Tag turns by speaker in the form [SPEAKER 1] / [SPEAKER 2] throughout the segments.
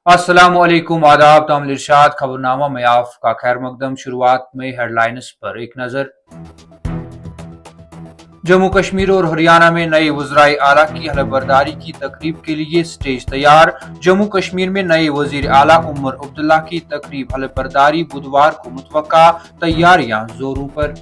[SPEAKER 1] अस्सलाम वालेकुम आदाब तामिल इरशाद खबरनामा में आपका खैर मकदम। शुरुआत में हेडलाइंस पर एक नजर। जम्मू कश्मीर और हरियाणा में नए वज़राए आला की हलफबरदारी की तकरीब के लिए स्टेज तैयार। जम्मू कश्मीर में नए वज़ीर आला उमर अब्दुल्ला की तकरीब हलफबरदारी बुधवार को मुतवक्का, तैयारियां जोरों पर।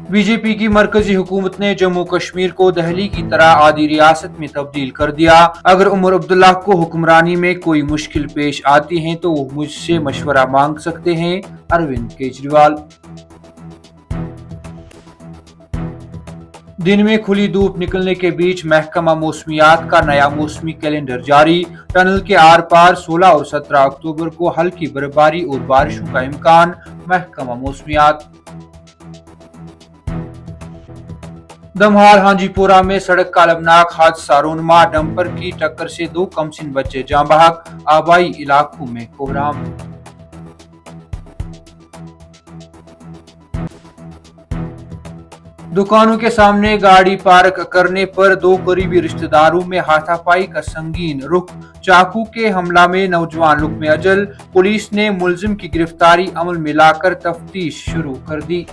[SPEAKER 1] बीजेपी की मरकजी हुकूमत ने जम्मू कश्मीर को दहली की तरह आधी रियासत में तब्दील कर दिया। अगर उमर अब्दुल्ला को हुक्मरानी में कोई मुश्किल पेश आती है तो वो मुझसे मशवरा मांग सकते हैं, अरविंद केजरीवाल। दिन में खुली धूप निकलने के बीच महकमा मौसमियात का नया मौसमी कैलेंडर जारी। टनल के आर पार 16 और 17 अक्टूबर को हल्की बर्फबारी और बारिशों का इम्कान, महकमा मौसमियात। दमहाल हांजीपोरा में सड़क का अलमनाक हादसा, रोनमा डंपर की टक्कर से 2 कमसिन बच्चे जाँ बहक, आबाई इलाकों में कोहराम। दुकानों के सामने गाड़ी पार्क करने पर 2 करीबी रिश्तेदारों में हाथापाई का संगीन रुख, चाकू के हमला में नौजवान लुक्मे अजल। पुलिस ने मुलजिम की गिरफ्तारी अमल में लाकर तफ्तीश शुरू कर दी।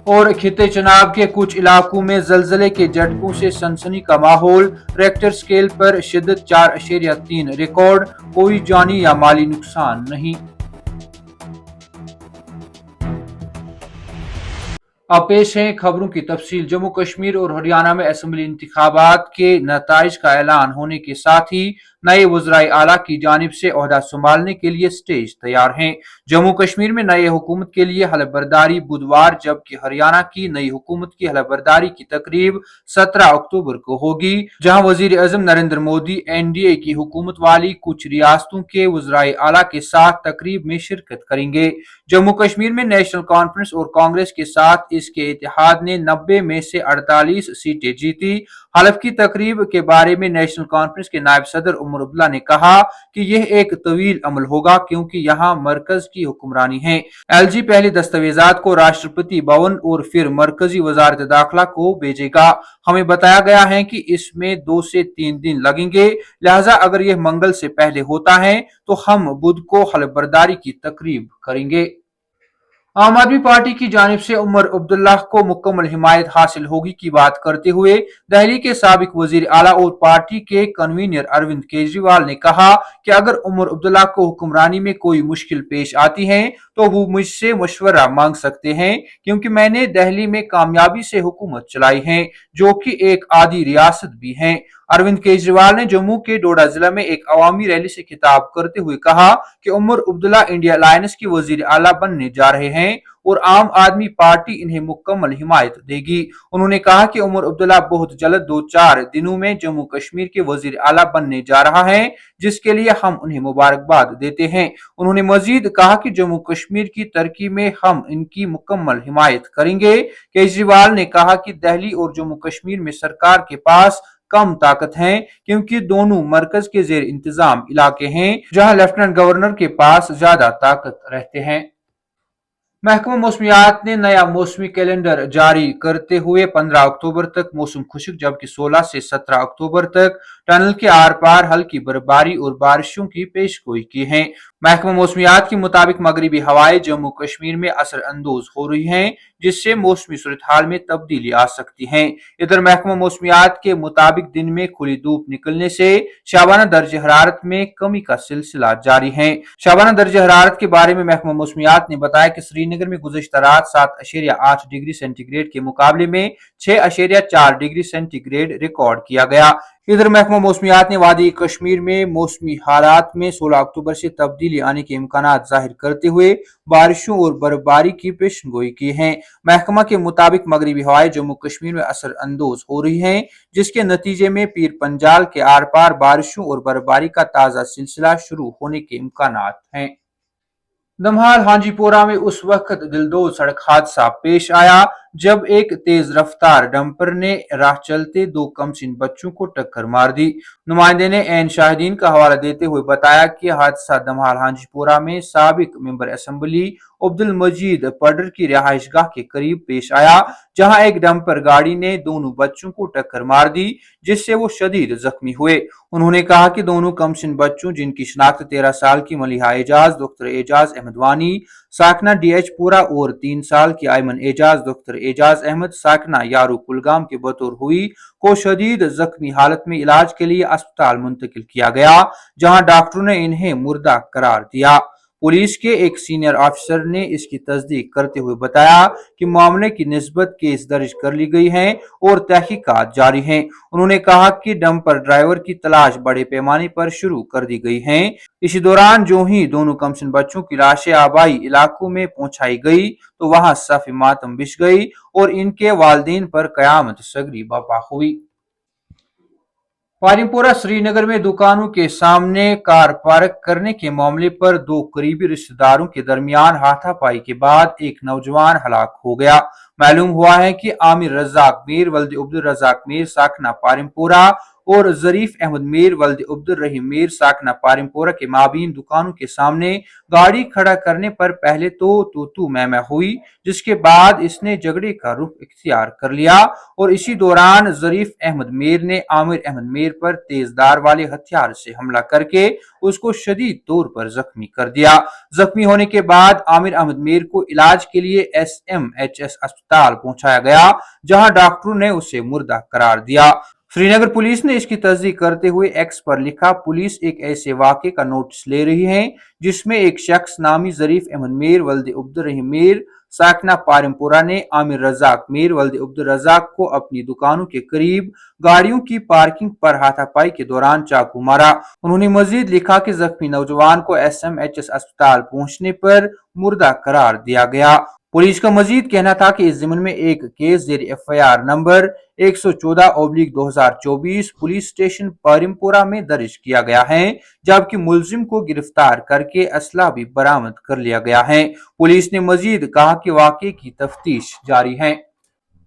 [SPEAKER 1] और खिते चनाब के कुछ इलाकों में जलजले के झटकों से सनसनी का माहौल, रेक्टर स्केल पर शिद्दत 4.3 रिकॉर्ड, कोई जानी या माली नुकसान नहीं। अब पेश हैं खबरों की तफसील। जम्मू कश्मीर और हरियाणा में असेंबली इंतखाबात के नताइज का ऐलान होने के साथ ही नए वज़राए आला की जानिब से ओहदा संभालने के लिए स्टेज तैयार हैं। जम्मू कश्मीर में नए हुकूमत के लिए हलफबरदारी बुधवार, जबकि हरियाणा की नई हुकूमत की हलफबरदारी की तकरीब 17 अक्टूबर को होगी, जहां वजीर आजम नरेंद्र मोदी एनडीए की हुकूमत वाली कुछ रियासतों के वज़राए आला के साथ तकरीब में शिरकत करेंगे। जम्मू कश्मीर में नेशनल कॉन्फ्रेंस और कांग्रेस के साथ इसके इत्तेहाद ने 90 में से 48 सीटें जीती। हलफ की तकरीब के बारे में नेशनल कॉन्फ्रेंस के नायब सदर उमर अब्दुल्ला ने कहा कि यह एक तवील अमल होगा क्योंकि यहाँ मरकज की हुक्मरानी है। एलजी पहले दस्तावेजात को राष्ट्रपति भवन और फिर मरकजी वजारत दाखिला को भेजेगा। हमें बताया गया है कि इसमें 2 से 3 दिन लगेंगे, लिहाजा अगर यह मंगल से पहले होता है तो हम बुध को हलफबरदारी की तकरीब करेंगे। आम आदमी पार्टी की जानिब से उमर अब्दुल्ला को मुकम्मल हिमायत हासिल होगी की बात करते हुए दहली के साबिक वजीर आला और पार्टी के कन्वीनर अरविंद केजरीवाल ने कहा कि अगर उमर अब्दुल्ला को हुक्मरानी में कोई मुश्किल पेश आती है तो वो मुझसे मशवरा मांग सकते हैं, क्योंकि मैंने दहली में कामयाबी से हुकूमत चलाई है, जो कि एक आधी रियासत भी है। अरविंद केजरीवाल ने जम्मू के डोडा जिला में एक अवामी रैली से खिताब करते हुए कहा कि उमर अब्दुल्ला इंडिया अलायंस के वजीर आला बनने जा रहे हैं और आम आदमी पार्टी इन्हें मुकम्मल हिमायत देगी। उन्होंने कहा कि उमर अब्दुल्ला बहुत जल्द 2-4 दिनों में जम्मू कश्मीर के वजीर आला बनने जा रहा है, जिसके लिए हम उन्हें मुबारकबाद देते हैं। उन्होंने मजीद कहा कि जम्मू कश्मीर की तरक्की में हम इनकी मुकम्मल हिमायत करेंगे। केजरीवाल ने कहा कि दिल्ली और जम्मू कश्मीर में सरकार के पास कम ताकत है, क्योंकि दोनों मरकज के जेर इंतजाम इलाके हैं, जहां लेफ्टिनेंट गवर्नर के पास ज्यादा ताकत रहते हैं। महकमा मौसमियात ने नया मौसमी कैलेंडर जारी करते हुए 15 अक्टूबर तक मौसम खुश्क, जबकि 16 से 17 अक्टूबर तक टनल के आर पार हल्की बर्फबारी और बारिशों की पेशगोई की है। महकमा मौसमियात के मुताबिक मगरबी हवाएं जम्मू कश्मीर में असर अंदोज हो रही हैं, जिससे मौसमी सूरत हाल में तब्दीली आ सकती है। इधर महकमा मौसमियात के मुताबिक दिन में खुली धूप निकलने से शाबाना दर्ज हरारत में कमी का सिलसिला जारी है। शाबाना दर्ज हरारत के बारे में महकमा मौसमियात ने बताया कि श्रीनगर में गुज़श्ता रात 7.8 डिग्री सेंटीग्रेड के मुकाबले में 6.4 डिग्री सेंटीग्रेड रिकॉर्ड किया गया। इधर महकमा मौसमियात ने वादी कश्मीर में मौसमी हालात में 16 अक्टूबर से तब्दीली आने के इम्कानात जाहिर करते हुए बारिशों और बर्फबारी की पेशगोई की है। महकमा के मुताबिक मगरबी हवाएं जम्मू कश्मीर में असर अंदोज हो रही हैं, जिसके नतीजे में पीर पंजाल के आर पार बारिशों और बर्फबारी का ताजा सिलसिला शुरू होने के इम्कानात हैं। दमहाल हांजीपोरा में उस वक्त दिलदोज सड़क हादसा पेश आया जब एक तेज रफ्तार डंपर ने राह चलते 2 कमसिन बच्चों को टक्कर मार दी। नुमाइंदे ने एन शाहिदीन का हवाला देते हुए बताया कि हादसा दमहाल हांजीपोरा में साबिक मेंबर असेंबली अब्दुल मजीद पडर की रिहाइशगाह के करीब पेश आया, जहां एक डंपर गाड़ी ने दोनों बच्चों को टक्कर मार दी, जिससे वो शदीद जख्मी हुए। उन्होंने कहा कि दोनों कमसिन बच्चों, जिनकी शिनाख्त 13 साल की मलिहा एजाज डॉक्टर एजाज अहमद वानी साकना DH पुरा और 3 साल की आयमन एजाज डॉक्टर एजाज अहमद साकना यारू कुलगाम के बतौर हुई, को शदीद जख्मी हालत में इलाज के लिए अस्पताल मुंतकिल किया गया, जहां डॉक्टरों ने इन्हें मुर्दा करार दिया। पुलिस के एक सीनियर ऑफिसर ने इसकी तस्दीक करते हुए बताया कि मामले की निस्बत केस दर्ज कर ली गई है और तहकीकात जारी हैं। उन्होंने कहा कि डंपर ड्राइवर की तलाश बड़े पैमाने पर शुरू कर दी गई है। इसी दौरान जो ही दोनों कमसिन बच्चों की लाशें आबाई इलाकों में पहुंचाई गई तो वहां सफ़े मातम बिछ गई और इनके वालिदैन पर कयामत सगरी बपा हुई। पारिमपोरा श्रीनगर में दुकानों के सामने कार पार्क करने के मामले पर दो करीबी रिश्तेदारों के दरमियान हाथापाई के बाद एक नौजवान हलाक हो गया। मालूम हुआ है कि आमिर रजाक मीर वल्द अब्दुल रजाक मीर साकना पारिमपोरा और जरीफ अहमद मीर वल्द अब्दुल रहीम मीर साकना पारिमपोरा के माबीन दुकानों के सामने गाड़ी खड़ा करने पर पहले तो तू मैं हुई, जिसके बाद इसने झगड़े का रुख इख्तियार कर लिया और इसी दौरान जरीफ अहमद मीर ने आमिर अहमद मीर पर तेजदार वाले हथियार से हमला करके उसको शदीद तौर पर जख्मी कर दिया। जख्मी होने के बाद आमिर अहमद मीर को इलाज के लिए SMHS अस्पताल पहुंचाया गया, जहां डॉक्टरों ने उसे मुर्दा करार दिया। श्रीनगर पुलिस ने इसकी तस्दीक करते हुए एक्स पर लिखा, पुलिस एक ऐसे वाक़े का नोटिस ले रही है जिसमें एक शख्स नामी जरीफ अहमद मीर वल्द अब्दुल रहीम मीर साकना पारिमपुरा ने आमिर रजाक मीर वल्द अब्दुल रजाक को अपनी दुकानों के करीब गाड़ियों की पार्किंग पर हाथापाई के दौरान चाकू मारा। उन्होंने मजीद लिखा कि जख्मी नौजवान को SMHS अस्पताल पहुंचने पर मुर्दा करार दिया गया। पुलिस का मजीद कहना था कि इस जिम्न में एक केस जेर FIR number 114/2024 police station Parimpora में दर्ज किया गया है, जबकि मुलजिम को गिरफ्तार करके असला भी बरामद कर लिया गया है। पुलिस ने मजीद कहा कि वाक़े की तफ्तीश जारी है।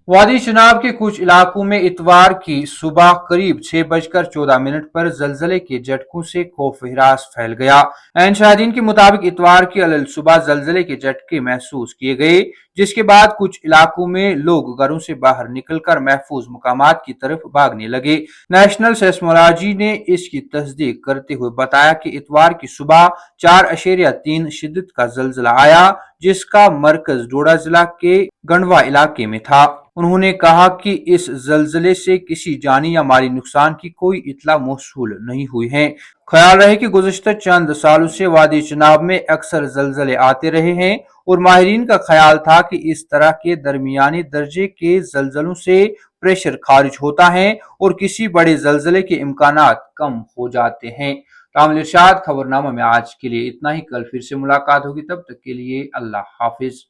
[SPEAKER 1] वादी चनाब के कुछ इलाकों में इतवार की सुबह करीब 6:14 पर जलजले के झटकों से खौफ हिरास फैल गया। ऐन शाहिदीन के मुताबिक इतवार की अलल सुबह जलजले के झटके महसूस किए गए, जिसके बाद कुछ इलाकों में लोग घरों से बाहर निकलकर महफूज मुकामात की तरफ भागने लगे। नेशनल सेस्मोलॉजी ने इसकी तस्दीक करते हुए बताया कि इतवार की सुबह 4.3 शिद्दत का जलजला आया, जिसका मरकज डोडा जिला के गंडवा इलाके में था। उन्होंने कहा कि इस जलजले से किसी जानी या माली नुकसान की कोई इतला मौसूल नहीं हुई है। ख्याल रहे कि गुज़श्ता चंद सालों से वादी चनाब में अक्सर जलजले आते रहे हैं और माहिरीन का ख्याल था कि इस तरह के दरमियानी दर्जे के जलजलों से प्रेशर खारिज होता है और किसी बड़े जलजले के इम्कानात कम हो जाते हैं। कामिल इरशाद खबरनामा में आज के लिए इतना ही। कल फिर से मुलाकात होगी, तब तक के लिए अल्लाह हाफिज।